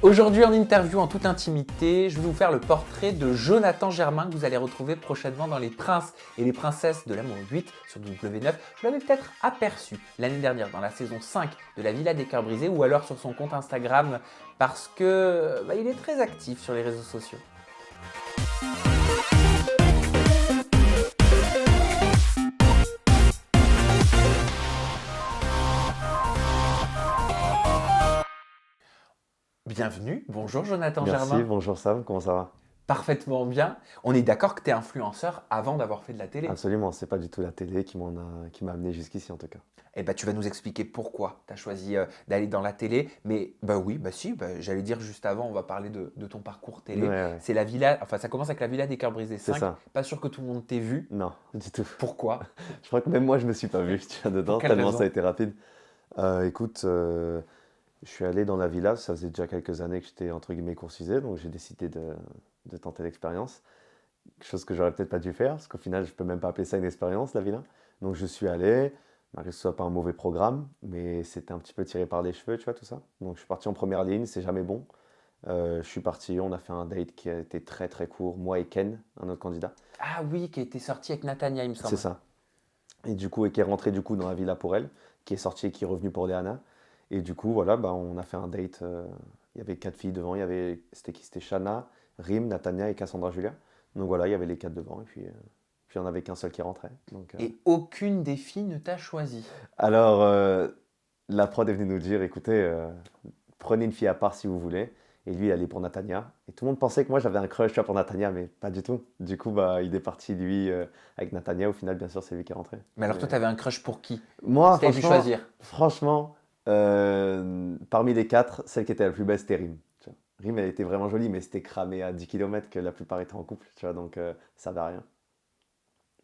Aujourd'hui en interview en toute intimité, je vais vous faire le portrait de Jonathan Germain que vous allez retrouver prochainement dans Les Princes et les Princesses de l'amour 8 sur W9. Vous l'avez peut-être aperçu l'année dernière dans la saison 5 de La Villa des Cœurs Brisés ou alors sur son compte Instagram parce que il est très actif sur les réseaux sociaux. Bienvenue, bonjour Jonathan Merci, Germain. bonjour Sam, comment ça va? Parfaitement bien. On est d'accord que tu es influenceur avant d'avoir fait de la télé. Absolument, c'est pas du tout la télé qui m'a amené jusqu'ici en tout cas. Eh ben, tu vas nous expliquer pourquoi tu as choisi d'aller dans la télé. Mais oui, si, j'allais dire juste avant, on va parler de ton parcours Ouais, télé. ouais, C'est la villa, enfin ça commence avec la Villa des Cœurs Brisés c'est 5. ça. Pas sûr que tout le monde t'ait vu. Non, du tout. Pourquoi? Je crois que même moi je me suis pas vu, tu vois, Pour dedans, quelle tellement raison? ça a été rapide. Écoute, je suis allé dans la villa, ça faisait déjà quelques années que j'étais entre guillemets courtisé, donc j'ai décidé de tenter l'expérience. Chose que j'aurais peut-être pas dû faire, parce qu'au final je peux même pas appeler ça une expérience, la villa. Donc je suis allé, malgré que ce soit pas un mauvais programme, mais c'était un petit peu tiré par les cheveux, tu vois, tout ça. Donc je suis parti en première ligne, c'est jamais bon. Je suis parti, on a fait un date qui a été très très court, moi et Ken, un autre candidat. Ah oui, qui a été sorti avec Natania, il me C'est semble. ça. Et du coup, et qui est rentré du coup dans la villa pour elle, qui est sorti et qui est revenu pour Léana. Et du coup, voilà, on a fait un date. Il y avait 4 filles devant. C'était qui? C'était Shana, Rim, Natania et Cassandra Julia. Donc voilà, il y avait les 4 devant. Et puis on n'avait qu'un seul qui rentrait. Donc, Et aucune des filles ne t'a choisi. Alors, la prod est venue nous dire, écoutez, prenez une fille à part si vous voulez. Et lui, il allait pour Natania. Et tout le monde pensait que moi, j'avais un crush tu vois, pour Natania, mais pas du tout. Du coup, il est parti, lui, avec Natania. Au final, bien sûr, c'est lui qui est rentré. Mais alors toi, Mais- t'avais un crush pour qui? Moi, Si t'avais pu choisir. franchement, parmi les 4, celle qui était la plus belle, c'était Rim. Tu vois. Rim, elle était vraiment jolie, mais c'était cramé à 10 km que la plupart étaient en couple, tu vois, donc ça va rien.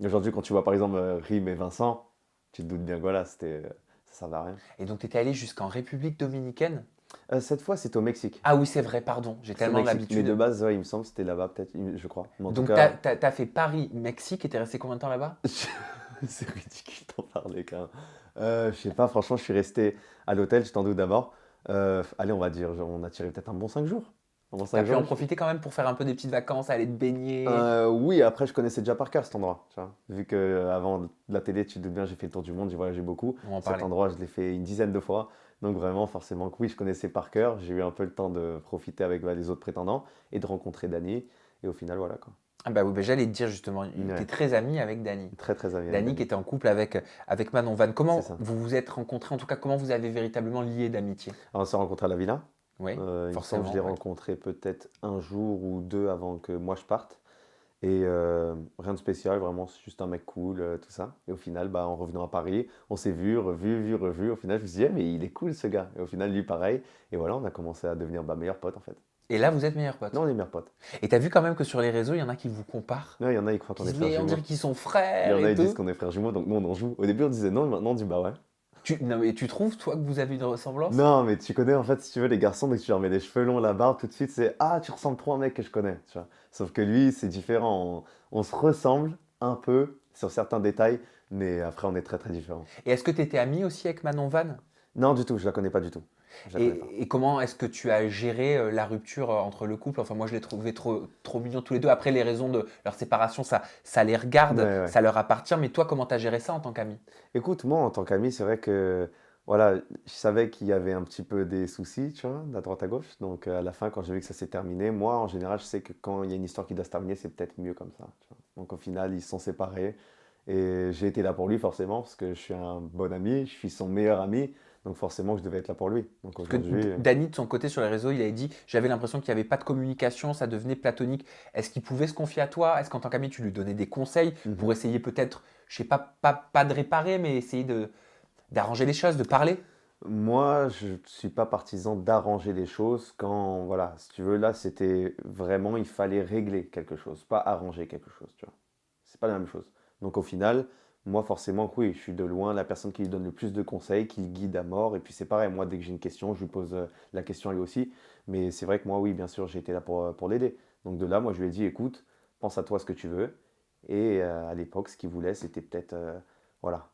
Aujourd'hui, quand tu vois par exemple Rim et Vincent, tu te doutes bien que voilà, ça va rien. Et donc t'étais allé jusqu'en République Dominicaine? Cette fois, c'était au Mexique. Ah oui, c'est vrai, pardon. J'ai C'est au tellement Mexique, mais de l'habitude. base, ouais, il me semble que c'était là-bas, peut-être, je crois. Mais en tout Donc cas, t'as fait Paris-Mexique et t'es resté combien de temps là-bas? c'est ridicule d'en parler quand même. Je sais pas, franchement, je suis resté à l'hôtel, je t'en doute d'abord. Allez, on va dire, on a tiré peut-être un bon 5 jours. Un bon T'as 5 pu en jours. profiter quand même pour faire un peu des petites vacances, aller te baigner. Oui, après, je connaissais déjà par cœur cet endroit. Tu vois. Vu que avant de la télé, tu te doutes bien, j'ai fait le tour du monde, j'ai voyagé beaucoup. On va en Cet parler. endroit, je l'ai fait une dizaine de fois. Donc, vraiment, forcément, que oui, je connaissais par cœur. J'ai eu un peu le temps de profiter avec les autres prétendants et de rencontrer Dany. Et au final, voilà quoi. Ah bah oui, j'allais te dire justement, t'es Ouais, très ami avec Dany. très, très ami avec Dany qui Dany. était en couple avec Manon Van. C'est Comment ça. vous vous êtes rencontrés, en tout cas comment vous avez véritablement lié d'amitié? Alors, on s'est rencontrés à la villa. Oui, Il me semble que je forcément, l'ai ouais. rencontré peut-être un jour ou deux avant que moi je parte. Et rien de spécial, vraiment, c'est juste un mec cool, tout ça. Et au final, en revenant à Paris, on s'est vu, revu. Au final, je me suis dit, eh, mais il est cool ce gars. Et au final, lui, pareil. Et voilà, on a commencé à devenir meilleurs potes en fait. Et là, vous êtes meilleurs Non, potes. on est meilleurs potes. Et t'as vu quand même que sur les réseaux, il y en a qui vous comparent, Non, il y en a, ils croient qui qu'on est disent frères mais on jumeaux. dirait qu'ils sont Il y frères en a, et ils disent tout. qu'on est frères jumeaux, donc nous, on en joue. Au début, on disait non, et maintenant, on dit bah ouais. Non mais tu trouves toi que vous avez une ressemblance? Non, mais tu connais en fait, si tu veux, les garçons, dès que tu leur mets les cheveux longs, la barbe, tout de suite, c'est ah, tu ressembles trop à un mec que je connais. Tu vois. Sauf que lui, c'est différent. On se ressemble un peu sur certains détails, mais après, on est très très différents. Et est-ce que tu étais ami aussi avec Manon Van? Non, du tout, je la connais pas du tout. Je la connais pas. Et comment est-ce que tu as géré la rupture entre le couple? Enfin, moi, je les trouvais trop mignons tous les deux. Après, les raisons de leur séparation, ça les Ouais, regarde, ouais. ça leur appartient. Mais toi, comment tu as géré ça en tant qu'ami? Écoute, moi, en tant qu'ami, c'est vrai que voilà, je savais qu'il y avait un petit peu des soucis, tu vois, à droite à gauche. Donc, à la fin, quand j'ai vu que ça s'est terminé, moi, en général, je sais que quand il y a une histoire qui doit se terminer, c'est peut-être mieux comme ça. Tu vois. Donc, au final, ils se sont séparés. Et j'ai été là pour lui, forcément, parce que je suis un bon ami, je suis son meilleur ami. Donc, forcément, je devais être là pour lui. Donc, Parce que aujourd'hui, Dany, de son côté, sur les réseaux, il avait dit, j'avais l'impression qu'il n'y avait pas de communication, ça devenait platonique. Est-ce qu'il pouvait se confier à toi? Est-ce qu'en tant qu'ami, tu lui donnais des conseils mhm. pour essayer peut-être, je sais pas de réparer, mais essayer d'arranger les choses, de parler? Moi, je ne suis pas partisan d'arranger les choses quand, voilà, si tu veux, là, c'était vraiment, il fallait régler quelque chose, pas arranger quelque chose, tu vois. C'est pas la même chose. Donc au final, moi, forcément, oui, je suis de loin la personne qui lui donne le plus de conseils, qui le guide à mort. Et puis c'est pareil, moi, dès que j'ai une question, je lui pose la question à lui aussi. Mais c'est vrai que moi, oui, bien sûr, j'ai été là pour l'aider. Donc de là, moi, je lui ai dit, écoute, pense à toi ce que tu veux. Et à l'époque, ce qu'il voulait, c'était peut-être, voilà,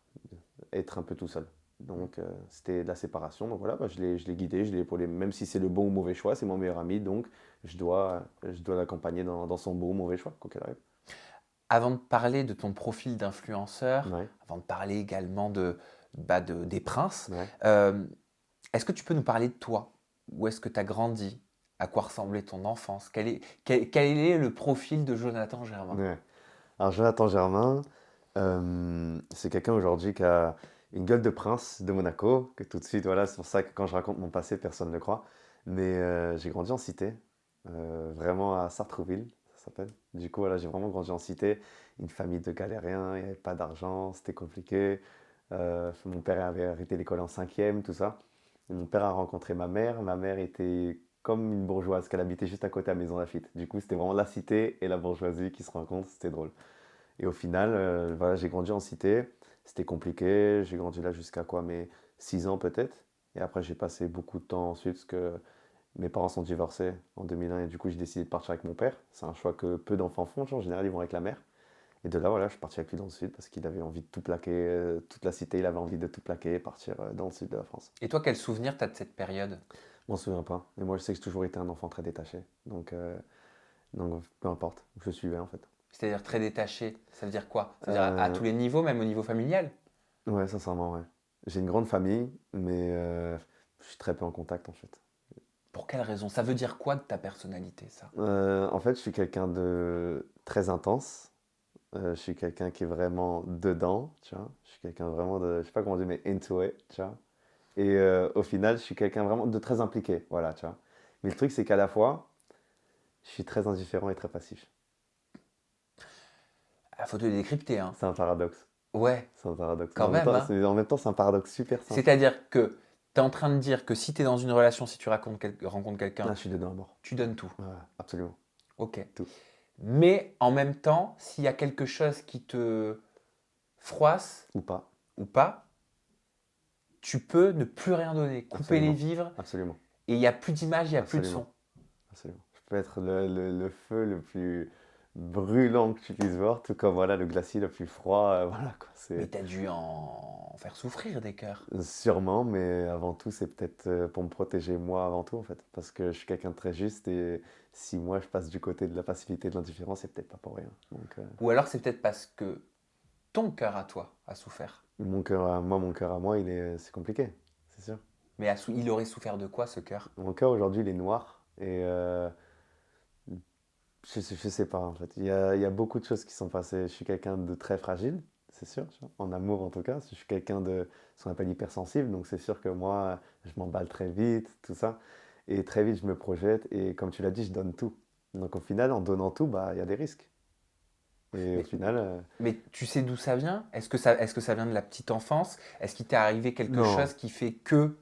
être un peu tout seul. Donc, c'était la séparation. Donc voilà, bah, je l'ai guidé, je l'ai épaulé. Même si c'est le bon ou mauvais choix, c'est mon meilleur ami. Donc, je dois l'accompagner dans son bon ou mauvais choix, quoi qu'il arrive. Avant de parler de ton profil d'influenceur, Ouais, avant de parler également des princes, ouais, euh, est-ce que tu peux nous parler de toi? Où est-ce que tu as grandi? À quoi ressemblait ton enfance? Quel est le profil de Jonathan Germain? ouais. Alors, Jonathan Germain, c'est quelqu'un aujourd'hui qui a une gueule de prince de Monaco, que tout de suite, voilà, c'est pour ça que quand je raconte mon passé, personne ne le croit. Mais j'ai grandi en cité, vraiment à Sartrouville, ça s'appelle. Du coup, voilà, j'ai vraiment grandi en cité, une famille de galériens, il n'y avait pas d'argent, c'était compliqué. Mon père avait arrêté l'école en cinquième, tout ça. Et mon père a rencontré ma mère était comme une bourgeoise, qu'elle habitait juste à côté à Maison Lafitte. Du coup, c'était vraiment la cité et la bourgeoisie qui se rencontrent, c'était drôle. Et au final, voilà, j'ai grandi en cité. C'était compliqué. J'ai grandi là jusqu'à quoi, mes 6 ans peut-être. Et après, j'ai passé beaucoup de temps ensuite parce que mes parents sont divorcés en 2001 et du coup, j'ai décidé de partir avec mon père. C'est un choix que peu d'enfants font. En général, ils vont avec la mère. Et de là, voilà, je suis parti avec lui dans le sud parce qu'il avait envie de tout plaquer. Toute la cité, il avait envie de tout plaquer et partir dans le sud de la France. Et toi, quel souvenir tu as de cette période? Je m'en souviens pas. Mais moi, je sais que j'ai toujours été un enfant très détaché. Donc peu importe. Je suivais en fait. C'est-à-dire très détaché, ça veut dire quoi? Ça veut dire à Euh, tous les niveaux, même au niveau familial? Ouais, sincèrement, ouais. J'ai une grande famille, mais je suis très peu en contact en fait. Pour quelle raison? Ça veut dire quoi de ta personnalité, ça? En fait, je suis quelqu'un de très intense. Je suis quelqu'un qui est vraiment dedans, tu vois. Je suis quelqu'un vraiment de, je sais pas comment dire, mais into it, tu vois. Et au final, je suis quelqu'un vraiment de très impliqué, voilà, tu vois. Mais le truc, c'est qu'à la fois, je suis très indifférent et très passif. Il faut te décrypter, hein. C'est un paradoxe. Ouais, C'est un paradoxe. Mais quand même, hein. en même temps, c'est un paradoxe super simple. C'est-à-dire que tu es en train de dire que si tu es dans une relation, si tu rencontres quelqu'un, Ah, je suis dedans à mort. tu donnes tout. Ouais, absolument. Ok. Tout. Mais en même temps, s'il y a quelque chose qui te froisse Ou pas. ou pas, tu peux ne plus rien donner, couper les Absolument. vivres, Absolument. et il n'y a plus d'image, il n'y a plus de son. Absolument. Absolument. Je peux être le feu le plus brûlant que tu puisses voir, tout comme voilà, le glacier le plus froid. Voilà, quoi. Mais C'est tu as dû en faire souffrir des cœurs. sûrement, mais avant tout, c'est peut-être pour me protéger moi avant tout, en fait. Parce que je suis quelqu'un de très juste et si moi je passe du côté de la passivité et de l'indifférence, c'est peut-être pas pour rien. Donc, Ou alors c'est peut-être parce que ton cœur à toi a souffert. mon cœur à moi, c'est compliqué, c'est sûr. Mais il aurait souffert de quoi ce cœur? Mon cœur aujourd'hui, il est noir et je sais pas en fait. Il y a beaucoup de choses qui sont passées. Je suis quelqu'un de très fragile, c'est sûr, tu vois. En amour en tout cas. Je suis quelqu'un de ce qu'on appelle hypersensible, donc c'est sûr que moi, je m'emballe très vite, tout ça. Et très vite, je me projette et comme tu l'as dit, je donne tout. Donc au final, en donnant tout, bah, il y a des risques. Et au Mais, final, mais tu sais d'où ça vient? Est-ce que ça vient de la petite enfance? Est-ce qu'il t'est arrivé quelque non. chose qui fait que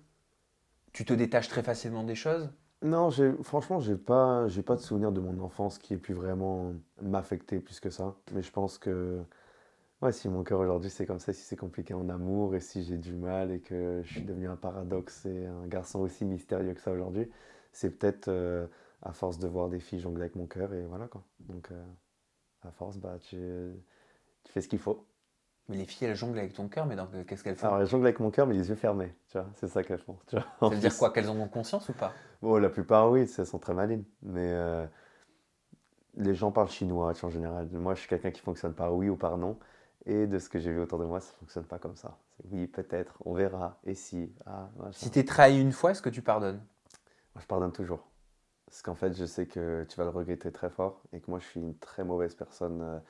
tu te détaches très facilement des choses? Non, franchement, j'ai pas de souvenir de mon enfance qui ait pu vraiment m'affecter plus que ça. Mais je pense que ouais, si mon cœur aujourd'hui c'est comme ça, si c'est compliqué en amour et si j'ai du mal et que je suis devenu un paradoxe et un garçon aussi mystérieux que ça aujourd'hui, c'est peut-être à force de voir des filles jongler avec mon cœur et voilà quoi. Donc à force, bah tu fais ce qu'il faut. Mais les filles, elles jonglent avec ton cœur, mais qu'est-ce qu'elles font? Alors elles jonglent avec mon cœur mais les yeux fermés, tu vois, c'est ça qu'elles font, tu vois, en Ça veut dire plus. quoi? Qu'elles en ont conscience ou pas? Bon, la plupart oui, elles sont très malines, mais les gens parlent chinois tu vois, en général. Moi je suis quelqu'un qui fonctionne par oui ou par non. Et de ce que j'ai vu autour de moi, ça fonctionne pas comme ça. C'est oui, peut-être, on verra, et si, ah, machin. Si t'es trahi une fois, est-ce que tu pardonnes? Moi, je pardonne toujours. Parce qu'en fait, je sais que tu vas le regretter très fort et que moi, je suis une très mauvaise personne.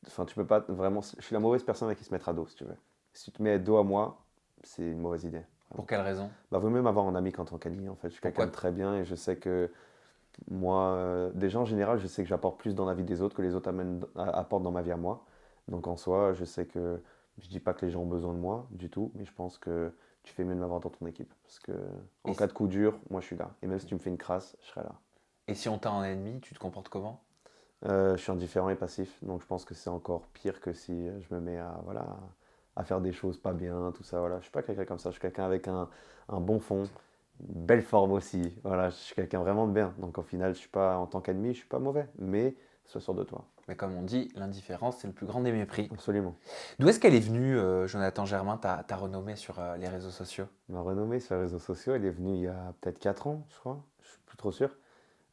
Enfin, tu peux pas vraiment. Je suis la mauvaise personne à qui se mettre à dos, si tu veux. Si tu te mets dos à moi, c'est une mauvaise idée. Pour Vraiment. quelle raison? Bah, vaut mieux m'avoir en ami qu'en tant qu'ennemi, en fait. Je suis quelqu'un Pourquoi? de très bien et je sais que moi, déjà en général, je sais que j'apporte plus dans la vie des autres que les autres apportent dans ma vie à moi. Donc en soi, je sais que je dis pas que les gens ont besoin de moi du tout, mais je pense que tu fais mieux de m'avoir dans ton équipe. Parce que en Et, cas de coup dur, moi je suis là. Et même si tu me fais une crasse, je serai là. et si on t'a en ennemi, tu te comportes comment? Je suis indifférent et passif, donc je pense que c'est encore pire que si je me mets à, voilà, à faire des choses pas bien, tout ça. Voilà. Je suis pas quelqu'un comme ça, je suis quelqu'un avec un bon fond, une belle forme aussi. Voilà, je suis quelqu'un vraiment de bien. Donc au final, je suis pas en tant qu'ennemi, je suis pas mauvais. Mais sois sûr de toi. Mais comme on dit, l'indifférence, c'est le plus grand des mépris. Absolument. D'où est-ce qu'elle est venue, Jonathan Germain, ta renommée sur les réseaux sociaux? Ma renommée sur les réseaux sociaux, elle est venue il y a peut-être 4 ans, je crois. Je suis plus trop sûr.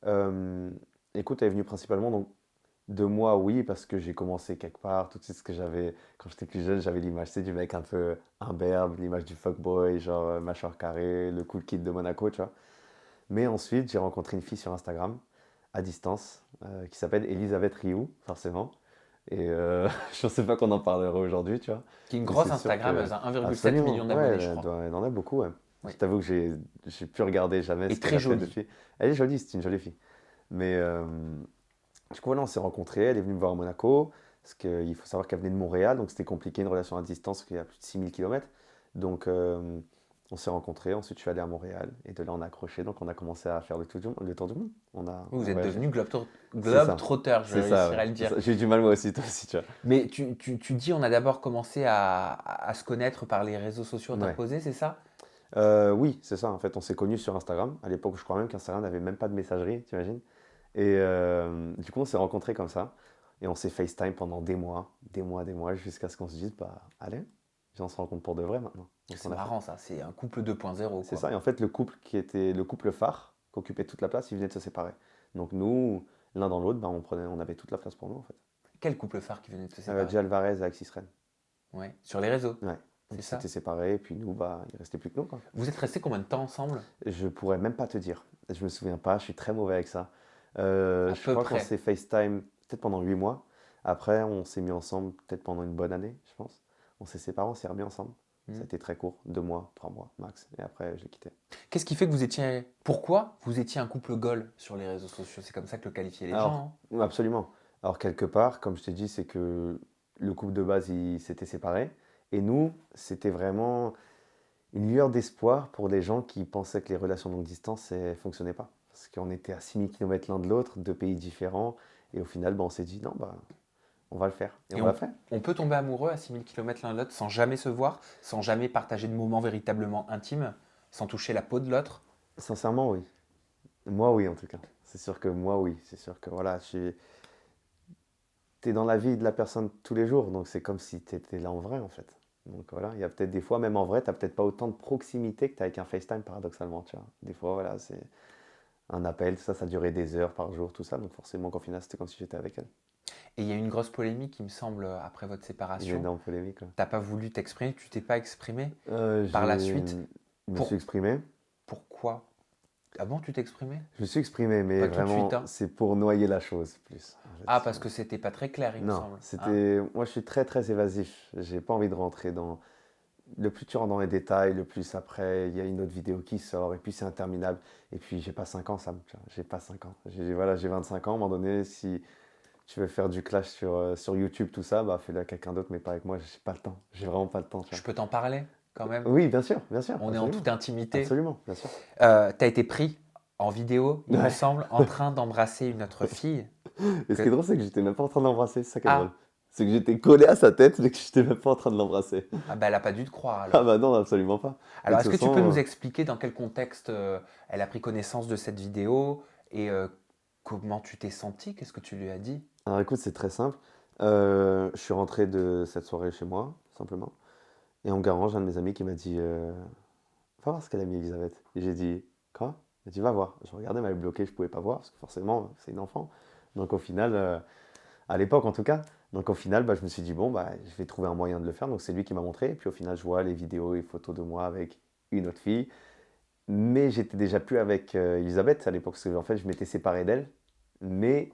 Euh, Écoute, elle est venue principalement donc, de moi, oui, parce que j'ai commencé quelque part. Tout de suite, ce que j'avais, quand j'étais plus jeune, j'avais l'image, du mec un peu imberbe, l'image du fuckboy, genre mâchoire carrée, le cool kid de Monaco, tu vois. Mais ensuite, j'ai rencontré une fille sur Instagram, à distance, qui s'appelle Elisabeth Rioux, forcément. Et je ne sais pas qu'on en parlera aujourd'hui, tu vois. Qui est une Mais grosse c'est sûr que... Instagrammeuse, hein, 1,7 Absolument, million ouais, d'abonnés, je crois. elle en a beaucoup, ouais. Oui. Je t'avoue que j'ai pu regarder jamais Et ce qu'elle très a fait jolie. depuis. Elle est jolie, c'est une jolie fille. Mais du coup, voilà, on s'est rencontrés, elle est venue me voir à Monaco, parce qu'il faut savoir qu'elle venait de Montréal, donc c'était compliqué, une relation à distance, parce qu'il y a plus de 6000 km. Donc on s'est rencontrés, ensuite je suis allé à Montréal, et de là on a accroché, donc on a commencé à faire le tour du monde. Vous On a êtes voyagé. devenu C'est ça, globe-trotteur, je c'est ça, réussirai ouais. à le C'est dire. ça. J'ai eu du mal moi aussi, toi aussi, tu vois. Mais tu dis, on a d'abord commencé à se connaître par les réseaux sociaux Ouais. interposés, c'est ça? Oui, c'est ça, en fait, on s'est connus sur Instagram. À l'époque, je crois même qu'Instagram n'avait même pas de messagerie, t'imagines? Et du coup, on s'est rencontrés comme ça. Et on s'est FaceTime pendant des mois, jusqu'à ce qu'on se dise, bah, allez, on se rencontre pour de vrai maintenant. Donc, C'est on a fait. marrant ça, c'est un couple 2.0 C'est quoi. ça. Et en fait, le couple qui était le couple phare, qui occupait toute la place, il venait de se séparer. Donc, nous, l'un dans l'autre, bah, on avait toute la place pour nous, en fait. Quel couple phare qui venait de se séparer? Jay Alvarez et Axis Ren. Ouais. Sur les réseaux, Ouais. c'est Ils ça? s'étaient séparés, et puis nous, bah, il restait plus que nous, quoi. Vous êtes restés combien de temps ensemble? Je pourrais même pas te dire. Je me souviens pas, je suis très mauvais avec ça. À Je peu crois qu'on près. s'est FaceTime peut-être pendant 8 mois. Après, on s'est mis ensemble peut-être pendant une bonne année, je pense. On s'est séparés, on s'est remis ensemble. Ça a Hmm. été très court, 2 mois, 3 mois max. Et après, je l'ai quitté. Qu'est-ce qui fait que vous étiez... Pourquoi vous étiez un couple goal sur les réseaux sociaux? C'est comme ça que le qualifiaient les Alors, gens, absolument. Alors, quelque part, comme je t'ai dit, c'est que le couple de base, il s'était séparé. Et nous, c'était vraiment une lueur d'espoir pour les gens qui pensaient que les relations longue distance ne fonctionnaient pas. Parce qu'on était à 6000 km l'un de l'autre, deux pays différents. Et au final, bah, on s'est dit, non, bah, on va le faire. Et Et on l'a fait. on peut tomber amoureux à 6000 km l'un de l'autre sans jamais se voir, sans jamais partager de moments véritablement intimes, sans toucher la peau de l'autre. Sincèrement, oui. Moi, oui, en tout cas. C'est sûr que moi, oui. C'est sûr que voilà, t'es dans la vie de la personne tous les jours. Donc c'est comme si t'étais là en vrai, en fait. Donc voilà, il y a peut-être des fois, même en vrai, t'as peut-être pas autant de proximité que t'as avec un FaceTime, paradoxalement, tu vois. Des fois, voilà, c'est un appel, ça durait des heures par jour, tout ça. Donc forcément, qu'au final, c'était comme si j'étais avec elle. Et il y a eu une grosse polémique, il me semble, après votre Une séparation. énorme polémique, quoi. T'as pas voulu t'exprimer, tu t'es pas exprimé par la Je suite. me Pour- suis exprimé. Pourquoi? Ah bon, tu t'es exprimé? Je me suis exprimé, mais Pas tout de vraiment, suite, hein. c'est pour noyer la chose, plus. En fait, Ah, parce que c'était pas très clair, il me non, semble. c'était. Moi, je suis très, très évasif. J'ai pas envie de rentrer dans. Le plus tu rentres dans les détails, le plus après, il y a une autre vidéo qui sort, et puis c'est interminable. Et puis, j'ai pas 5 ans, Sam. Tu vois, j'ai pas 5 ans. Voilà, j'ai 25 ans. À un moment donné, si tu veux faire du clash sur YouTube, tout ça, bah fais-le à quelqu'un d'autre, mais pas avec moi. J'ai pas le temps. J'ai vraiment pas le temps. Tu Je vois. peux t'en parler quand même? Oui, bien sûr, On est en absolument. toute intimité. Absolument, bien sûr. T'as été pris en vidéo, il me Ouais. semble, en train d'embrasser une autre fille. Et ce qui est drôle, c'est que j'étais même pas en train de l'embrasser, c'est ça qui est Ah. drôle. C'est que j'étais collé à sa tête, mais que j'étais même pas en train de l'embrasser. Ah bah elle a pas dû te croire Ah alors. bah non, absolument pas. Alors De est-ce toute que tu peux façon, nous expliquer dans quel contexte elle a pris connaissance de cette vidéo et comment tu t'es senti? Qu'est-ce que tu lui as dit? alors écoute, c'est très simple. Je suis rentré de cette soirée chez moi, simplement. Et en garant, j'ai un de mes amis qui m'a dit va voir ce qu'elle a mis, Elisabeth. Et j'ai dit quoi? Il m'a dit va voir. Je regardais, elle m'avait bloqué, je pouvais pas voir, parce que forcément, c'est une enfant. Donc au final, à l'époque en tout cas, donc au final, bah, je me suis dit bon, bah, je vais trouver un moyen de le faire. Donc c'est lui qui m'a montré. Et puis au final, je vois les vidéos et photos de moi avec une autre fille. Mais j'étais déjà plus avec Elisabeth à l'époque, parce que en fait, je m'étais séparé d'elle. Mais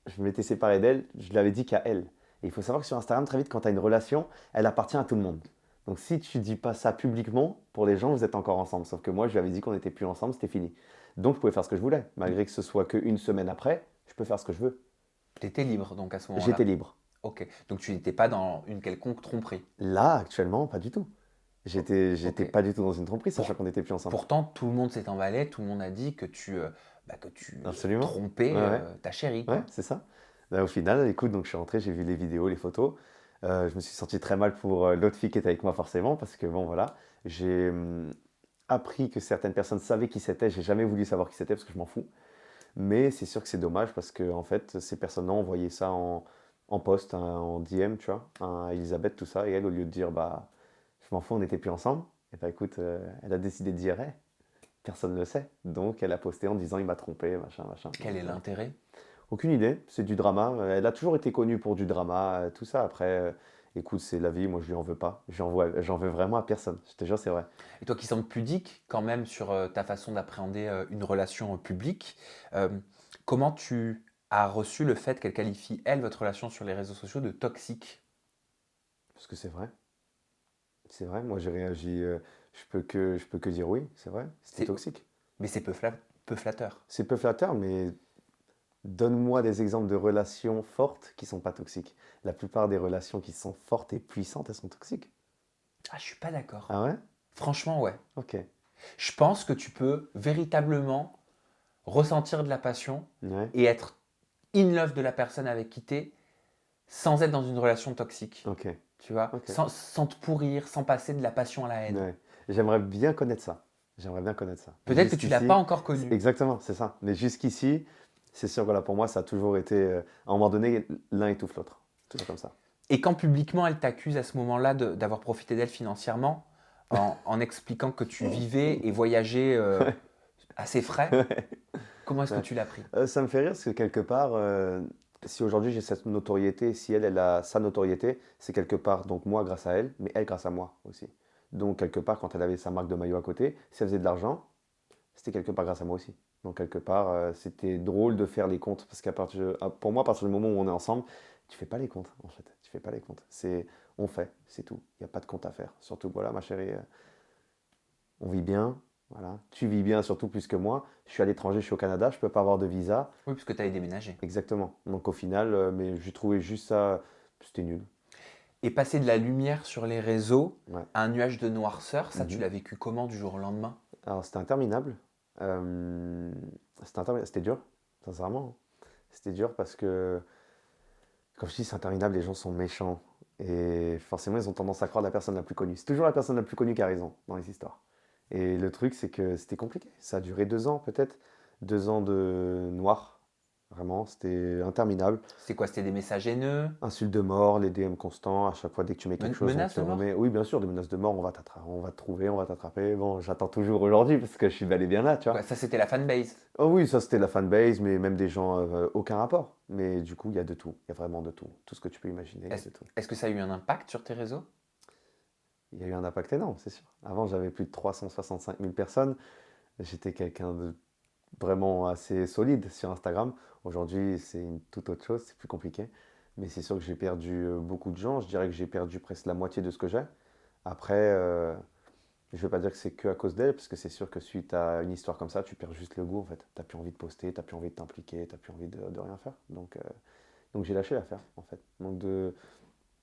je m'étais séparé d'elle, je l'avais dit qu'à elle. Et il faut savoir que sur Instagram, très vite, quand tu as une relation, elle appartient à tout le monde. Donc si tu dis pas ça publiquement, pour les gens, vous êtes encore ensemble. Sauf que moi, je lui avais dit qu'on n'était plus ensemble, c'était fini. Donc je pouvais faire ce que je voulais. Malgré que ce soit qu'une semaine après, je peux faire ce que je veux. T'étais libre donc à ce moment-là. J'étais libre. Ok, donc tu n'étais pas dans une quelconque tromperie. Là, actuellement, pas du tout. J'étais Ok. pas du tout dans une tromperie, sachant qu'on n'était plus ensemble. Pourtant, tout le monde s'est emballé, tout le monde a dit que tu Absolument. trompais Ouais, ouais. ta chérie, quoi. Ouais, c'est ça. Au final, écoute, donc je suis rentré, j'ai vu les vidéos, les photos. Je me suis senti très mal pour l'autre fille qui était avec moi, forcément, parce que bon, voilà. J'ai appris que certaines personnes savaient qui c'était. J'ai jamais voulu savoir qui c'était parce que je m'en fous. Mais c'est sûr que c'est dommage parce que en fait, ces personnes-là ont envoyé ça en post, hein, en DM, tu vois, à Elisabeth, tout ça. Et elle, au lieu de dire, bah, je m'en fous, on n'était plus ensemble, et bah écoute, elle a décidé de dire, hey, personne ne le sait. Donc elle a posté en disant, il m'a trompé, machin, machin. Quel est Donc, l'intérêt? aucune idée, c'est du drama. Elle a toujours été connue pour du drama, tout ça. Après, écoute, c'est la vie, moi je lui en veux pas. J'en veux vraiment à personne. Je te jure, c'est vrai. Et toi qui sembles pudique quand même sur ta façon d'appréhender une relation publique, euh, comment tu as reçu le fait qu'elle qualifie, elle, votre relation sur les réseaux sociaux de toxique? Parce que c'est vrai. C'est vrai, moi j'ai réagi, je peux que dire oui, c'est vrai, c'était C'est, toxique. mais c'est peu flatteur. C'est peu flatteur, mais donne-moi des exemples de relations fortes qui sont pas toxiques. La plupart des relations qui sont fortes et puissantes, elles sont toxiques. Ah, je suis pas d'accord. Ah ouais? Franchement, ouais. Ok. Je pense que tu peux véritablement ressentir de la passion Ouais. et être in love de la personne avec qui tu es sans être dans une relation toxique. Ok. Tu vois, Ok. sans te pourrir, sans passer de la passion à la haine. Ouais. J'aimerais bien connaître ça. J'aimerais bien connaître ça. Peut-être que tu l'as pas Jusqu'ici, encore connu. exactement, c'est ça. Mais jusqu'ici, c'est sûr, voilà, pour moi, ça a toujours été, à un moment donné, l'un étouffe l'autre. Toujours comme ça. Et quand publiquement elle t'accuse à ce moment-là d'avoir profité d'elle financièrement, en expliquant que tu vivais et voyageais à ses frais, comment est-ce que Ouais. tu l'as pris? Ça me fait rire parce que quelque part, si aujourd'hui j'ai cette notoriété, si elle, elle a sa notoriété, c'est quelque part donc moi grâce à elle, mais elle grâce à moi aussi. Donc quelque part, quand elle avait sa marque de maillot à côté, si elle faisait de l'argent, c'était quelque part grâce à moi aussi. Donc quelque part, c'était drôle de faire les comptes parce pour moi, à partir du moment où on est ensemble, tu fais pas les comptes en fait. Tu fais pas les comptes. On fait, c'est tout. Il n'y a pas de compte à faire. Surtout voilà, ma chérie, on vit bien. Voilà. Tu vis bien, surtout plus que moi. Je suis à l'étranger, je suis au Canada, je peux pas avoir de visa. Oui, puisque tu avais déménagé. Exactement. Donc au final, mais j'ai trouvé juste ça, c'était nul. Et passer de la lumière sur les réseaux Ouais. à un nuage de noirceur, ça tu Mhm. l'as vécu comment du jour au lendemain? Alors c'était interminable. Euh, c'était dur, sincèrement. C'était dur parce que, comme je dis, c'est interminable, les gens sont méchants. Et forcément, ils ont tendance à croire la personne la plus connue. C'est toujours la personne la plus connue qui a raison dans les histoires. Et le truc, c'est que c'était compliqué. Ça a duré 2 ans, peut-être. 2 ans de noir. Vraiment, c'était interminable. C'était quoi? C'était des messages haineux? Insultes de mort, les DM constants, à chaque fois dès que tu mets quelque chose, on Menaces te de mort? remet. Oui, bien sûr, des menaces de mort, on va te trouver, on va t'attraper. Bon, j'attends toujours aujourd'hui parce que je suis bel et bien là, tu vois. Ouais, ça c'était la fanbase. Oh oui, ça c'était la fanbase, mais même des gens, aucun rapport. Mais du coup, il y a de tout, il y a vraiment de tout. Tout ce que tu peux imaginer, il y a Est-ce de tout. est-ce que ça a eu un impact sur tes réseaux? Il y a eu un impact énorme, c'est sûr. Avant, j'avais plus de 365 000 personnes. J'étais quelqu'un de vraiment assez solide sur Instagram. Aujourd'hui, c'est une toute autre chose, c'est plus compliqué. Mais c'est sûr que j'ai perdu beaucoup de gens. Je dirais que j'ai perdu presque la moitié de ce que j'ai. Après, je ne vais pas dire que c'est que à cause d'elle, parce que c'est sûr que suite à une histoire comme ça, tu perds juste le goût en fait. Tu n'as plus envie de poster, tu n'as plus envie de t'impliquer, tu n'as plus envie de rien faire. Donc j'ai lâché l'affaire en fait. Donc de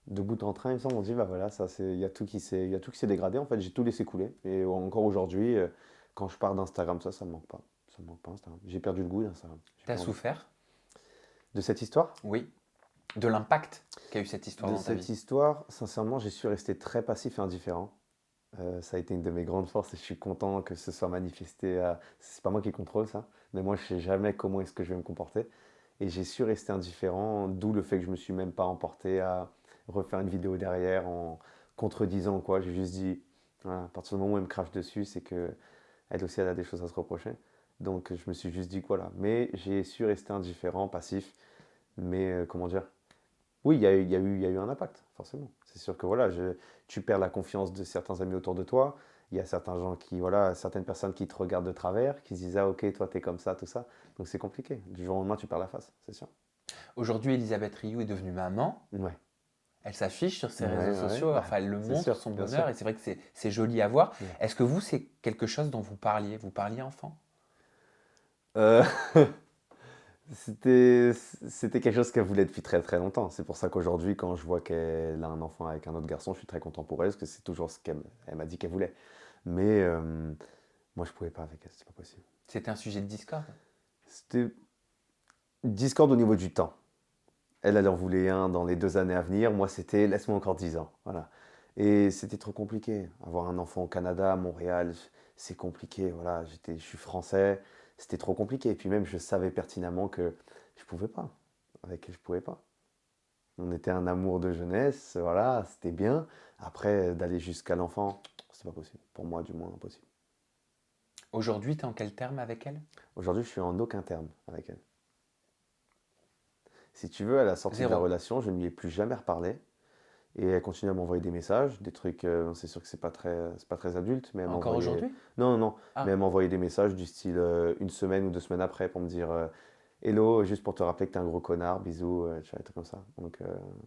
bout en train, ils me semble, on dit bah voilà, il y a il y a tout qui s'est dégradé. En fait, j'ai tout laissé couler. Et encore aujourd'hui, quand je pars d'Instagram, ça me manque pas. Ça me manque pas Instagram. J'ai perdu le goût d'Instagram. J'ai T'as plus envie. souffert? De cette histoire? Oui. De l'impact qu'a eu cette histoire De dans ta cette vie? histoire, sincèrement, j'ai su rester très passif et indifférent. Ça a été une de mes grandes forces et je suis content que ce soit manifesté à... C'est pas moi qui contrôle ça, mais moi je sais jamais comment est-ce que je vais me comporter. Et j'ai su rester indifférent, d'où le fait que je me suis même pas emporté à refaire une vidéo derrière en contredisant ou quoi. J'ai juste dit, voilà, à partir du moment où elle me crache dessus, c'est que elle aussi elle a des choses à se reprocher. Donc je me suis juste dit que voilà. Mais j'ai su rester indifférent, passif. Mais comment dire? Oui, il y a eu un impact, forcément. C'est sûr que voilà, tu perds la confiance de certains amis autour de toi. Il y a certains gens qui, voilà, certaines personnes qui te regardent de travers, qui se disent, ah ok, toi t'es comme ça, tout ça. Donc c'est compliqué. Du jour au lendemain, tu perds la face, c'est sûr. Aujourd'hui, Elisabeth Rioux est devenue maman. Ouais, Elle s'affiche sur ses ouais, réseaux ouais, sociaux, bah, enfin elle le c'est montre, sûr, son bien bonheur, sûr. et c'est vrai que c'est joli à voir. Ouais. Est-ce que vous, c'est quelque chose dont vous parliez? Vous parliez enfant? Euh, c'était quelque chose qu'elle voulait depuis très très longtemps. C'est pour ça qu'aujourd'hui, quand je vois qu'elle a un enfant avec un autre garçon, je suis très content pour elle, parce que c'est toujours ce elle m'a dit qu'elle voulait. Mais moi, je pouvais pas avec elle, c'est pas possible. C'était un sujet de discorde. C'était discorde au niveau du temps. Elle en voulait un dans les 2 années à venir. Moi, c'était laisse-moi encore 10 ans. Voilà. Et c'était trop compliqué. Avoir un enfant au Canada, à Montréal, c'est compliqué. Voilà, je suis français. c'était trop compliqué. Et puis même, je savais pertinemment que je pouvais pas. Avec elle, je pouvais pas. On était un amour de jeunesse, voilà, c'était bien. Après, d'aller jusqu'à l'enfant, c'est pas possible. Pour moi, du moins, impossible. Aujourd'hui, tu es en quel terme avec elle? Aujourd'hui, je suis en aucun terme avec elle. Si tu veux, à la sortie de la Zéro. relation, je ne lui ai plus jamais reparlé. Et elle continue à m'envoyer des messages, des trucs, c'est sûr que c'est pas très adulte, mais elle Encore m'envoyait. aujourd'hui? Non, non, non, mais Ah, elle m'envoyait des messages du style une semaine ou 2 semaines après pour me dire Hello, juste pour te rappeler que t'es un gros connard, bisous, tu vois, des trucs comme ça. Donc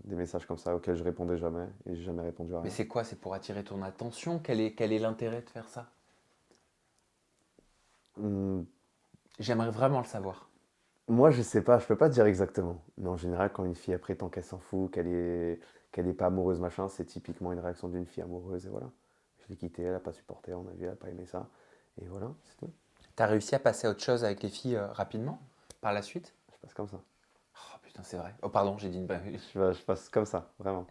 des messages comme ça auxquels je répondais jamais et j'ai jamais répondu à mais rien. c'est quoi? C'est pour attirer ton attention? Quel est l'intérêt de faire ça? Hum, J'aimerais vraiment le savoir. Moi, je sais pas, je peux pas te dire exactement. Mais en général, quand une fille elle prétend qu'elle s'en fout, qu'elle est pas amoureuse, machin, c'est typiquement une réaction d'une fille amoureuse et voilà. Je l'ai quittée, elle a pas supporté, on a vu, elle a pas aimé ça. Et voilà, c'est tout. T'as réussi à passer à autre chose avec les filles rapidement par la suite? Je passe comme ça. Oh putain, c'est vrai. Oh pardon, j'ai dit une. Je passe comme ça, vraiment.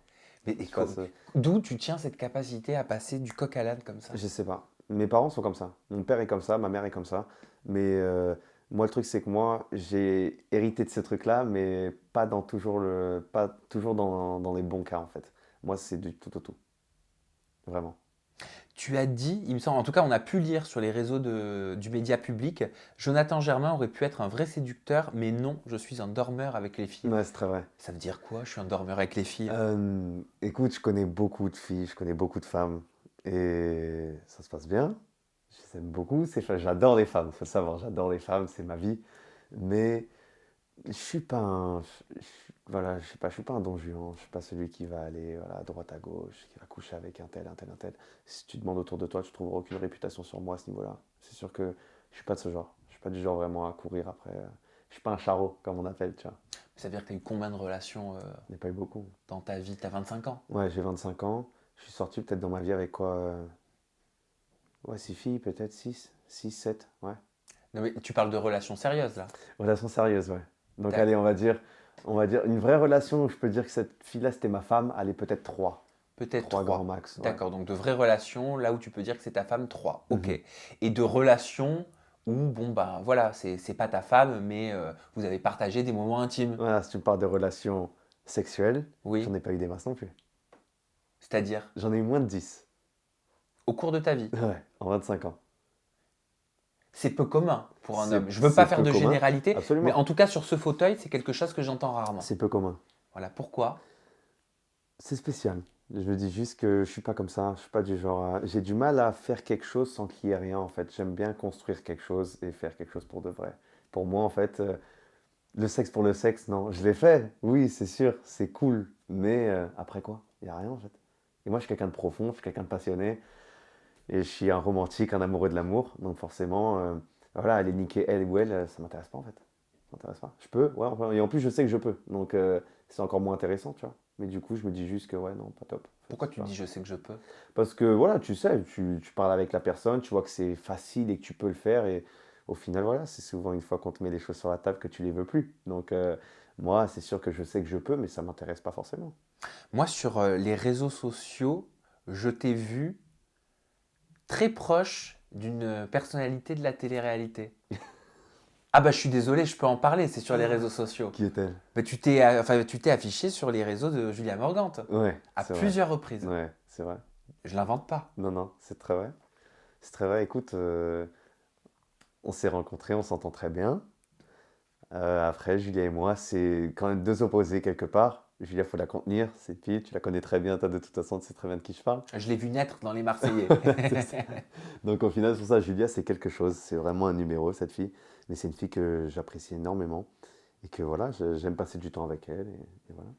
Mais Je passe, d'où tu tiens cette capacité à passer du coq à l'âne comme ça? je sais pas. Mes parents sont comme ça. Mon père est comme ça, ma mère est comme ça. Mais moi, le truc, c'est que moi, j'ai hérité de ce truc-là, mais pas toujours dans les bons cas, en fait. Moi, c'est du tout au tout. Vraiment. Tu as dit, il me semble, en tout cas, on a pu lire sur les réseaux du média public, Jonathan Germain aurait pu être un vrai séducteur, mais non, je suis un dormeur avec les filles. Ouais, c'est très vrai. Ça veut dire quoi, je suis un dormeur avec les filles? Écoute, je connais beaucoup de filles, je connais beaucoup de femmes. Et ça se passe bien. Je les aime beaucoup. J'adore les femmes, faut le savoir. J'adore les femmes, c'est ma vie. Mais je suis pas un, voilà, je sais pas, je suis pas un don Juan. Je suis pas celui qui va aller voilà, à droite à gauche, qui va coucher avec un tel, un tel, un tel. Si tu demandes autour de toi, tu trouveras aucune réputation sur moi à ce niveau-là. C'est sûr que je suis pas de ce genre. Je suis pas du genre vraiment à courir après. Je suis pas un charreau, comme on appelle, tu vois. Ça veut dire que tu as eu combien de relations Il n'y a pas eu beaucoup. dans ta vie? Tu as 25 ans? Ouais, j'ai 25 ans. Je suis sorti peut-être dans ma vie avec quoi ouais, 6 filles, peut-être 6, 7, ouais. Non, mais tu parles de relations sérieuses là. Relation sérieuse, ouais. Donc T'as allez, on va dire une vraie relation où je peux dire que cette fille-là, c'était ma femme, allez, peut-être 3. peut-être 3 grands 3. max, ouais. D'accord, donc de vraies relations, là où tu peux dire que c'est ta femme, 3. Ok. Mhm. Et de relations où, bon, ben voilà, c'est pas ta femme, mais vous avez partagé des moments intimes. Voilà, si tu me parles de relations sexuelles, Oui. j'en ai pas eu des masses non plus. C'est-à-dire, J'en ai eu moins de 10. au cours de ta vie. Ouais, en 25 ans. C'est peu commun pour un homme. Je veux C'est pas faire peu de commun. généralité, mais Absolument. en tout cas, sur ce fauteuil, c'est quelque chose que j'entends rarement. C'est peu commun. Voilà, pourquoi? C'est spécial. Je dis juste que je suis pas comme ça. Je suis pas du genre. J'ai du mal à faire quelque chose sans qu'il y ait rien en fait. J'aime bien construire quelque chose et faire quelque chose pour de vrai. Pour moi en fait, le sexe pour le sexe, non. Je l'ai fait. Oui, c'est sûr, c'est cool. Mais après quoi? Il y a rien en fait. Et moi, je suis quelqu'un de profond, je suis quelqu'un de passionné et je suis un romantique, un amoureux de l'amour. Donc forcément, voilà, aller niquer elle ou elle, ça m'intéresse pas en fait. Ça m'intéresse pas. Je peux, ouais. Enfin, et en plus, je sais que je peux. Donc c'est encore moins intéressant, tu vois. Mais du coup, je me dis juste que ouais, non, pas top. Pourquoi C'est tu pas- dis je sais que je peux? Parce que voilà, tu sais, tu parles avec la personne, tu vois que c'est facile et que tu peux le faire. Et au final, voilà, c'est souvent une fois qu'on te met les choses sur la table que tu les veux plus. Donc moi, c'est sûr que je sais que je peux, mais ça m'intéresse pas forcément. Moi, sur les réseaux sociaux, je t'ai vu très proche d'une personnalité de la télé-réalité. Ah bah je suis désolé, je peux en parler, c'est sur les réseaux sociaux. Qui est-elle? Bah, enfin, tu t'es affiché sur les réseaux de Julia Morgante Ouais, à c'est vrai. plusieurs reprises. Ouais, c'est vrai. Je l'invente pas. Non, non, c'est très vrai. C'est très vrai. Écoute, on s'est rencontrés, on s'entend très bien. Après, Julia et moi, c'est quand même deux opposés quelque part. Julia, faut la contenir, cette fille, tu la connais très bien, toi de toute façon, tu sais très bien de qui je parle. Je l'ai vu naître dans les Marseillais. C'est ça. Donc au final, sur ça, Julia, c'est quelque chose. C'est vraiment un numéro, cette fille. Mais c'est une fille que j'apprécie énormément. Et que voilà, j'aime passer du temps avec elle. Et voilà.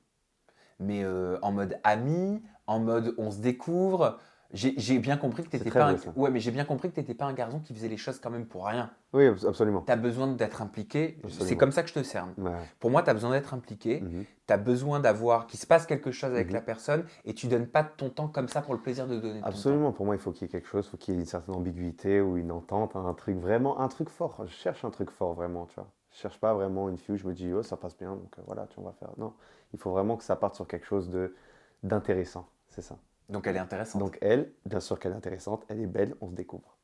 Mais en mode ami, en mode on se découvre. J'ai bien compris que C'est t'étais très pas beau un... ça. Ouais, mais j'ai bien compris que t'étais pas un garçon qui faisait les choses quand même pour rien. Oui, absolument. Tu as besoin d'être impliqué. C'est Absolument. comme ça que je te cerne. Ouais. Pour moi, tu as besoin d'être impliqué. Mhm. Tu as besoin d'avoir qu'il se passe quelque chose avec Mhm. la personne et tu donnes pas de ton temps comme ça pour le plaisir de donner de ton temps. Absolument, pour moi, il faut qu'il y ait quelque chose, il faut qu'il y ait une certaine ambiguïté ou une entente, un truc vraiment, un truc fort. Je cherche un truc fort vraiment, tu vois. Je cherche pas vraiment une fille où je me dis, oh, ça passe bien, donc voilà, tu on va faire. Non, il faut vraiment que ça parte sur quelque chose d'intéressant, c'est ça. Donc elle est intéressante. Donc elle, bien sûr qu'elle est intéressante, elle est belle, on se découvre.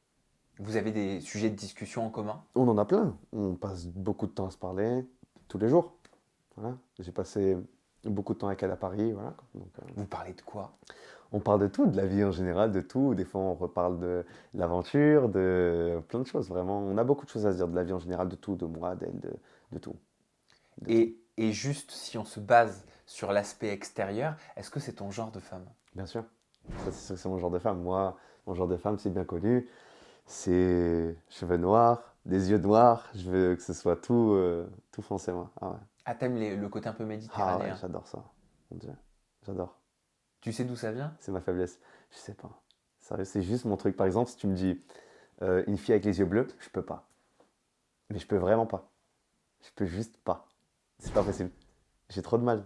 Vous avez des sujets de discussion en commun? On en a plein. On passe beaucoup de temps à se parler tous les jours. Voilà. J'ai passé beaucoup de temps avec elle à Paris. Voilà. Donc, Vous parlez de quoi? on parle de tout, de la vie en général, de tout. Des fois, on reparle de l'aventure, de plein de choses. Vraiment, on a beaucoup de choses à se dire de la vie en général, de tout, de moi, d'elle, de tout. De tout. Et juste, si on se base sur l'aspect extérieur, est-ce que c'est ton genre de femme? Bien sûr. Ça, c'est sûr que c'est mon genre de femme. Moi, mon genre de femme, c'est bien connu. C'est cheveux noirs, des yeux noirs. Je veux que ce soit tout foncé, moi. Ah ouais. Ah, t'aimes le côté un peu Ah ouais, méditerranéen. j'adore ça. Mon Dieu, j'adore. Tu sais d'où ça vient? C'est ma faiblesse. Je sais pas. Sérieux, c'est juste mon truc. Par exemple, si tu me dis une fille avec les yeux bleus, je peux pas. Mais je peux vraiment pas. Je peux juste pas. C'est pas possible. J'ai trop de mal.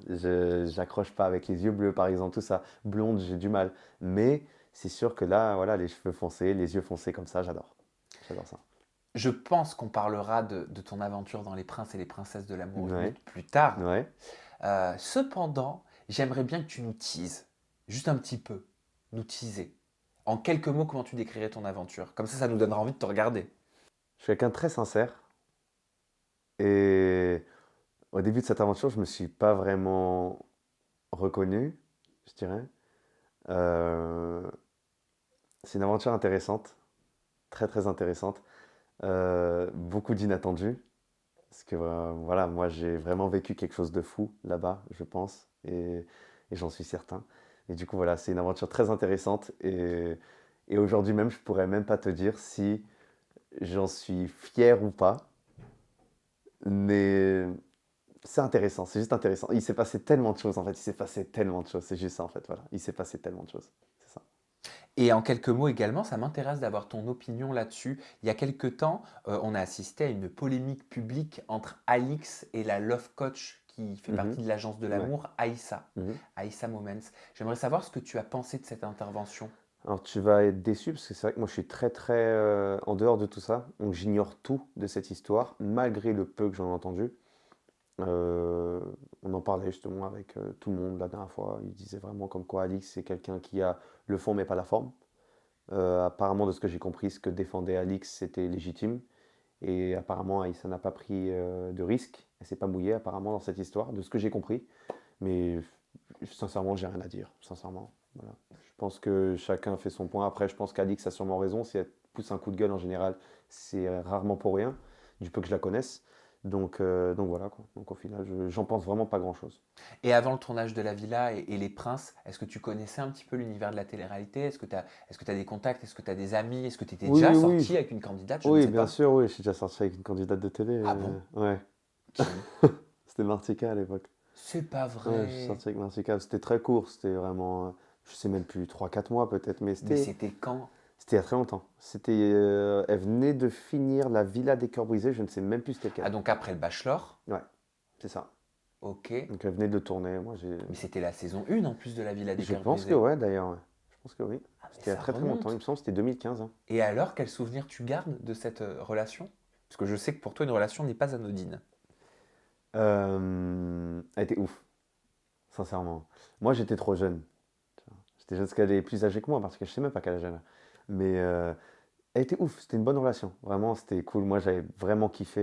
J'accroche pas avec les yeux bleus, par exemple, tout ça. Blonde, j'ai du mal. Mais c'est sûr que là, voilà, les cheveux foncés, les yeux foncés comme ça, j'adore. J'adore ça. Je pense qu'on parlera de ton aventure dans Les Princes et les Princesses de l'amour Ouais, huit plus tard. ouais. Cependant, j'aimerais bien que tu nous teases, juste un petit peu, nous teaser. En quelques mots, comment tu décrirais ton aventure? Comme ça nous donnera envie de te regarder. Je suis quelqu'un de très sincère. Et au début de cette aventure, je me suis pas vraiment reconnu, je dirais. Euh, c'est une aventure intéressante, très très intéressante. Beaucoup d'inattendus. Parce que voilà, moi j'ai vraiment vécu quelque chose de fou là-bas, je pense, et j'en suis certain. Et du coup, voilà, c'est une aventure très intéressante. Et aujourd'hui même, je pourrais même pas te dire si j'en suis fier ou pas. Mais c'est intéressant, c'est juste intéressant. Il s'est passé tellement de choses en fait, il s'est passé tellement de choses, c'est juste ça en fait, voilà. Il s'est passé tellement de choses, c'est ça. Et en quelques mots également, ça m'intéresse d'avoir ton opinion là-dessus. Il y a quelque temps, on a assisté à une polémique publique entre Alix et la Love Coach qui fait Mhm. partie de l'agence de Ouais. l'amour, Aïssa, Mhm. Aïssa Moments. J'aimerais savoir ce que tu as pensé de cette intervention. Alors tu vas être déçu parce que c'est vrai que moi je suis très très en dehors de tout ça, donc j'ignore tout de cette histoire, malgré le peu que j'en ai entendu. Euh, on en parlait justement avec tout le monde la dernière fois, il disait vraiment comme quoi Alix c'est quelqu'un qui a le fond mais pas la forme. Apparemment de ce que j'ai compris, ce que défendait Alix c'était légitime. Et apparemment, Aïssa n'a pas pris de risque. Elle s'est pas mouillée apparemment dans cette histoire, de ce que j'ai compris. Mais sincèrement, j'ai rien à dire. Sincèrement, voilà. Je pense que chacun fait son point. Après, je pense qu'Alix a sûrement raison. Si elle pousse un coup de gueule en général, c'est rarement pour rien, du peu que je la connaisse. Donc voilà quoi. Donc au final, j'en pense vraiment pas grand-chose. Et avant le tournage de La Villa et Les Princes, est-ce que tu connaissais un petit peu l'univers de la télé-réalité? Est-ce que tu as des contacts? Est-ce que tu as des amis? Est-ce que tu étais déjà Oui, oui, sorti avec une candidate? Je ne oui, sais bien pas. sûr, oui. Je suis déjà sorti avec une candidate de télé. Ah bon? Ouais, Qui? c'était Martika à l'époque. C'est pas Ouais, je suis vrai. sorti avec Martika. C'était très court. C'était vraiment, je sais même plus, 3 4 mois peut-être. Mais Mais c'était c'était quand? c'était il y a très longtemps. Elle venait de finir la Villa des Cœurs Brisés. Je ne sais même plus c'était Ah, lequel. donc après le Bachelor. Ouais, c'est ça. Ok. Donc elle venait de tourner. Moi, Mais c'était la saison 1 en plus de La Villa des je Cœurs pense que Brisés. ouais, d'ailleurs. Ouais. Je pense que oui. Ah, mais C'était il y a ça très très longtemps. Il remonte. me semble que c'était 2015, hein. Et alors, quel souvenir tu gardes de cette relation? Parce que je sais que pour toi, une relation n'est pas anodine. Elle était ouf, sincèrement. Moi, j'étais trop jeune. J'étais jeune parce qu'elle est plus âgée que moi, parce que je sais même pas quel âge elle a. Mais elle était ouf, c'était une bonne relation. Vraiment, c'était cool. Moi, j'avais vraiment kiffé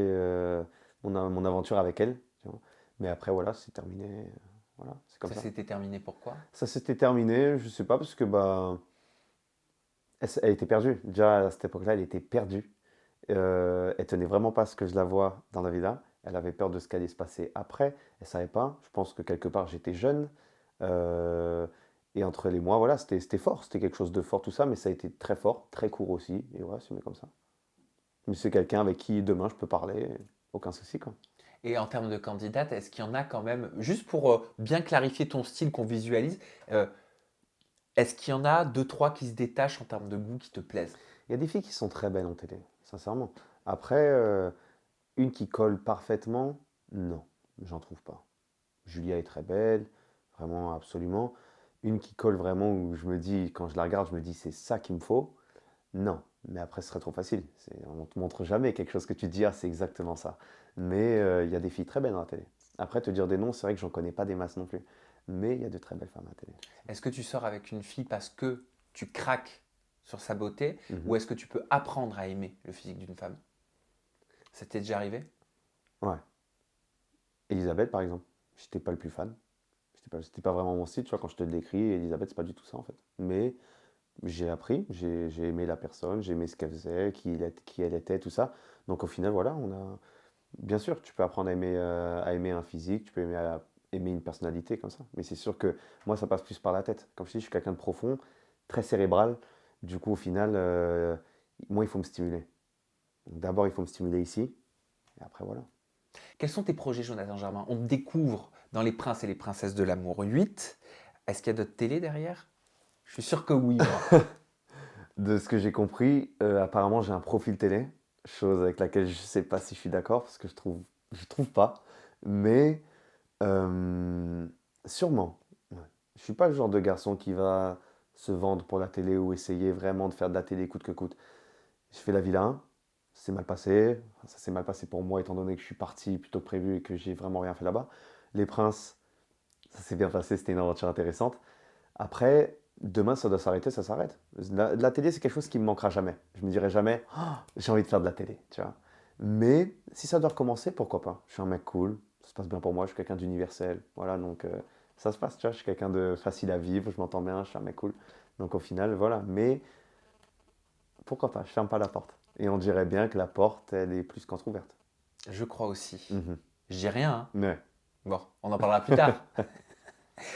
mon aventure avec elle. Tu vois. Mais après, voilà, c'est terminé. Voilà, c'est comme Ça ça. s'était terminé pourquoi? Ça s'était terminé, je sais pas, parce que bah, elle était perdue. Déjà, à cette époque-là, elle était perdue. Elle tenait vraiment pas à ce que je la vois dans la villa. Elle avait peur de ce qui allait se passer après. Elle savait pas. Je pense que quelque part, j'étais jeune. Euh, et entre les mois, voilà, c'était fort. C'était quelque chose de fort, tout ça. Mais ça a été très fort, très court aussi. Et voilà, c'est mieux comme ça. Mais c'est quelqu'un avec qui demain je peux parler. Aucun souci, quoi. Et en termes de candidate, est-ce qu'il y en a quand même, juste pour bien clarifier ton style qu'on visualise, euh, est-ce qu'il y en a deux, trois qui se détachent en termes de goût qui te plaisent? Il y a des filles qui sont très belles en télé, sincèrement. Après, une qui colle parfaitement, non, j'en trouve pas. Julia est très belle, vraiment, absolument. Une qui colle vraiment, où je me dis, quand je la regarde, je me dis, c'est ça qu'il me faut. Non, mais après, ce serait trop facile. On ne te montre jamais quelque chose que tu te dis, ah, c'est exactement ça. Mais il y a des filles très belles dans la télé. Après, te dire des noms, c'est vrai que j'en connais pas des masses non plus. Mais il y a de très belles femmes à la télé. Est-ce que tu sors avec une fille parce que tu craques sur sa beauté Mhm. ou est-ce que tu peux apprendre à aimer le physique d'une femme? Ça t'est déjà arrivé? Ouais. Elisabeth, par exemple, j'étais pas le plus fan. C'était pas vraiment mon style, tu vois, quand je te le décris, Elisabeth, c'est pas du tout ça en fait. Mais j'ai appris, j'ai aimé la personne, j'ai aimé ce qu'elle faisait, qui elle était, tout ça. Donc au final, voilà, bien sûr, tu peux apprendre à aimer un physique, tu peux aimer une personnalité comme ça. Mais c'est sûr que moi, ça passe plus par la tête. Comme je dis, je suis quelqu'un de profond, très cérébral. Du coup, au final, moi, il faut me stimuler. Donc, d'abord, il faut me stimuler ici, et après, voilà. Quels sont tes projets, Jonathan Germain? On te découvre dans Les Princes et les Princesses de l'amour 8. Est-ce qu'il y a d'autres télé derrière? Je suis sûr que oui, moi. De ce que j'ai compris, apparemment, j'ai un profil télé, chose avec laquelle je sais pas si je suis d'accord, parce que je trouve pas. Mais euh, sûrement. Ouais. Je suis pas le genre de garçon qui va se vendre pour la télé ou essayer vraiment de faire de la télé coûte que coûte. Je fais la vilain, c'est mal passé. Enfin, ça s'est mal passé pour moi étant donné que je suis parti plus tôt que prévu et que j'ai vraiment rien fait là-bas. Les Princes, ça s'est bien passé, c'était une aventure intéressante. Après, demain, ça doit s'arrêter, ça s'arrête. La télé, c'est quelque chose qui me manquera jamais. Je me dirai jamais, ah, j'ai envie de faire de la télé, tu vois. Mais si ça doit recommencer, pourquoi pas? Je suis un mec cool, ça se passe bien pour moi, je suis quelqu'un d'universel. Voilà, donc ça se passe, tu vois. Je suis quelqu'un de facile à vivre, je m'entends bien, je suis un mec cool. Donc au final, voilà. Mais pourquoi pas? Je ferme pas la porte. Et on dirait bien que la porte, elle est plus qu'entrouverte. Je crois aussi. Mhm. Je dis rien, hein. Ouais. Bon, on en parlera plus tard.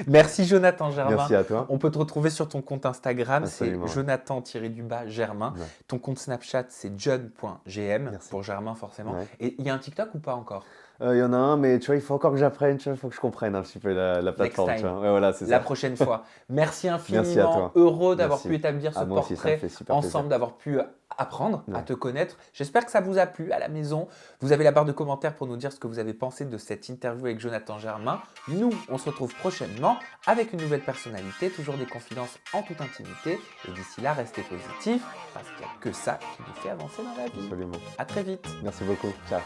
Merci Jonathan Germain. Merci à toi. On peut te retrouver sur ton compte Instagram, c'est Absolument. Jonathan-Germain. Ouais. Ton compte Snapchat, c'est john.gm, Merci. pour Germain forcément. Ouais. Et il y a un TikTok ou pas encore? Il y en a un, mais tu vois, il faut encore que j'apprenne, tu vois, il faut que je comprenne un petit peu la plateforme, Next tu time. vois. Ouais, voilà, c'est La ça. prochaine fois. Merci infiniment. Merci à toi. Heureux d'avoir Merci. pu établir ce Ah, moi aussi, ça me portrait fait super ensemble, plaisir. d'avoir pu apprendre à Ouais. te connaître. J'espère que ça vous a plu à la maison. Vous avez la barre de commentaires pour nous dire ce que vous avez pensé de cette interview avec Jonathan Germain. Nous, on se retrouve prochainement avec une nouvelle personnalité, toujours des confidences en toute intimité. Et d'ici là, restez positifs parce qu'il n'y a que ça qui nous fait avancer dans la vie. Absolument. À très vite. Merci beaucoup. Ciao.